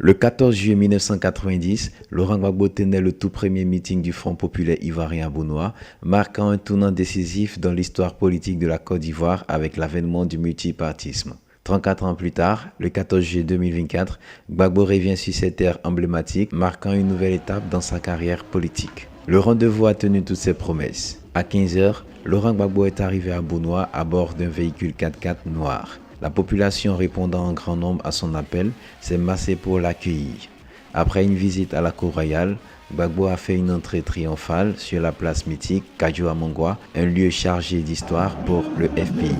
Le 14 juillet 1990, Laurent Gbagbo tenait le tout premier meeting du Front populaire ivoirien à Bonoa, marquant un tournant décisif dans l'histoire politique de la Côte d'Ivoire avec l'avènement du multipartisme. 34 ans plus tard, le 14 juillet 2024, Gbagbo revient sur cette terre emblématique, marquant une nouvelle étape dans sa carrière politique. Le rendez-vous a tenu toutes ses promesses. À 15h, Laurent Gbagbo est arrivé à Bonoa à bord d'un véhicule 4x4 noir. La population répondant en grand nombre à son appel s'est massée pour l'accueillir. Après une visite à la cour royale, Gbagbo a fait une entrée triomphale sur la place mythique Kadjoua-Mongwa, un lieu chargé d'histoire pour le FPI.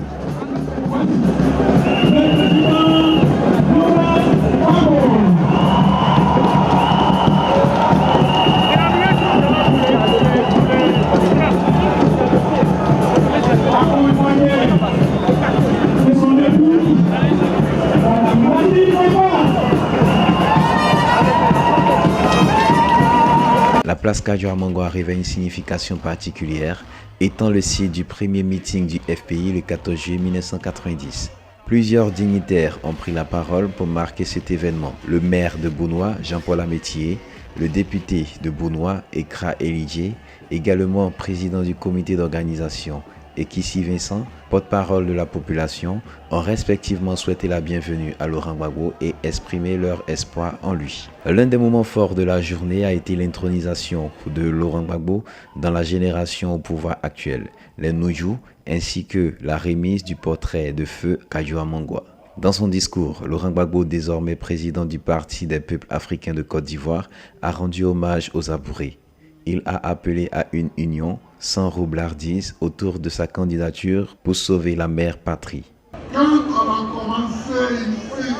La place Kadjoua-Mongwa revêt une signification particulière, étant le site du premier meeting du FPI le 14 juillet 1990. Plusieurs dignitaires ont pris la parole pour marquer cet événement. Le maire de Bonoa, Jean-Paul Amétier, le député de Bonoa, Ekra Elijé, également président du comité d'organisation, et Kissi Vincent, porte-parole de la population, ont respectivement souhaité la bienvenue à Laurent Gbagbo et exprimé leur espoir en lui. L'un des moments forts de la journée a été l'intronisation de Laurent Gbagbo dans la génération au pouvoir actuel, les Noujou, ainsi que la remise du portrait de feu Kadjoua-Mongwa. Dans son discours, Laurent Gbagbo, désormais président du Parti des peuples africains de Côte d'Ivoire, a rendu hommage aux Abourés. Il a appelé à une union sans roublardise autour de sa candidature pour sauver la mère patrie. Quand on a commencé ici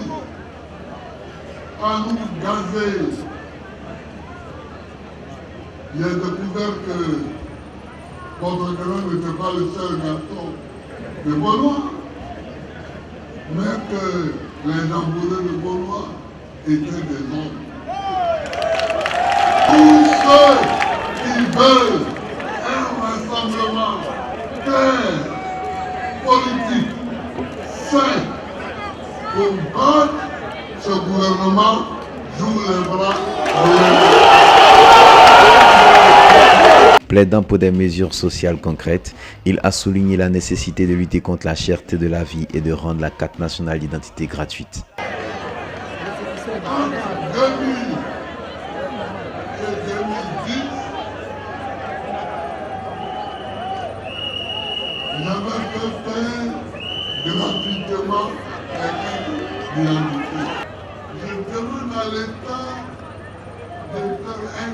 à nous gazer, j'ai découvert que votre grand n'était pas le seul garçon de Bonoa, mais que les Abourés de Bonoa étaient des hommes. Tous ceux qui veulent un rassemblement clair, politique, sain, pour battre ce gouvernement, j'ouvre les bras. Plaidant pour des mesures sociales concrètes, il a souligné la nécessité de lutter contre la cherté de la vie et de rendre la carte nationale d'identité gratuite. J'avais fait faire gratuitement l'identité. Je demande à l'État de faire un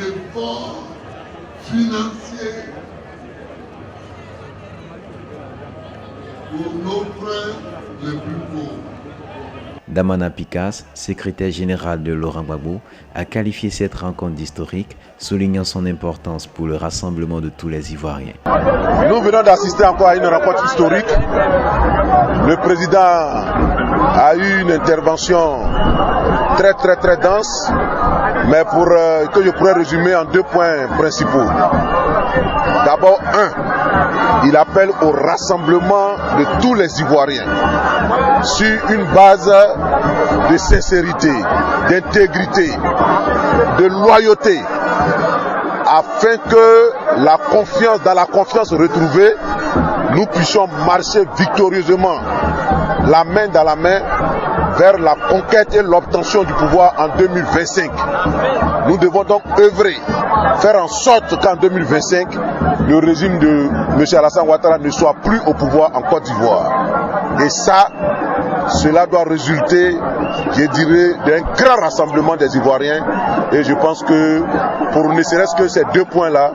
effort, financier pour nos frères les plus pauvres. Damana Picasse, secrétaire général de Laurent Gbagbo, a qualifié cette rencontre d'historique, soulignant son importance pour le rassemblement de tous les Ivoiriens. Nous venons d'assister encore à une rencontre historique. Le président a eu une intervention très dense, mais que je pourrais résumer en 2 points principaux. D'abord, il appelle au rassemblement de tous les Ivoiriens sur une base de sincérité, d'intégrité, de loyauté, afin que dans la confiance retrouvée, nous puissions marcher victorieusement, la main dans la main, vers la conquête et l'obtention du pouvoir en 2025. Nous devons donc œuvrer, faire en sorte qu'en 2025, le régime de M. Alassane Ouattara ne soit plus au pouvoir en Côte d'Ivoire. Et ça, cela doit résulter, je dirais, d'un grand rassemblement des Ivoiriens. Et je pense que pour ne serait-ce que ces 2 points-là,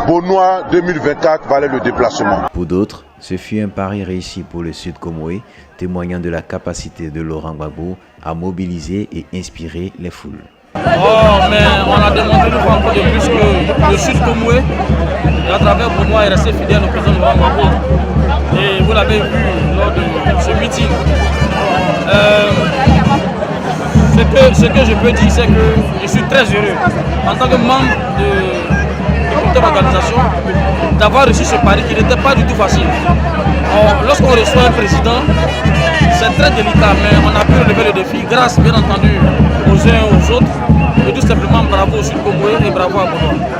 Bonoa 2024 valait le déplacement. Pour d'autres, ce fut un pari réussi pour le Sud Comoé, témoignant de la capacité de Laurent Gbagbo à mobiliser et inspirer les foules. Oh, mais on a demandé une fois encore de plus que le Sud Comoé, à travers Bonoa, est resté fidèle au président Laurent Gbagbo. Et vous l'avez vu lors de ce meeting. Ce que je peux dire, c'est que je suis très heureux en tant que membre comité d'organisation d'avoir reçu ce pari qui n'était pas du tout facile. Lorsqu'on reçoit un président, c'est très délicat, mais on a pu relever le défi grâce bien entendu aux uns et aux autres. Et tout simplement bravo au Sud Congoé et bravo à Bonoa.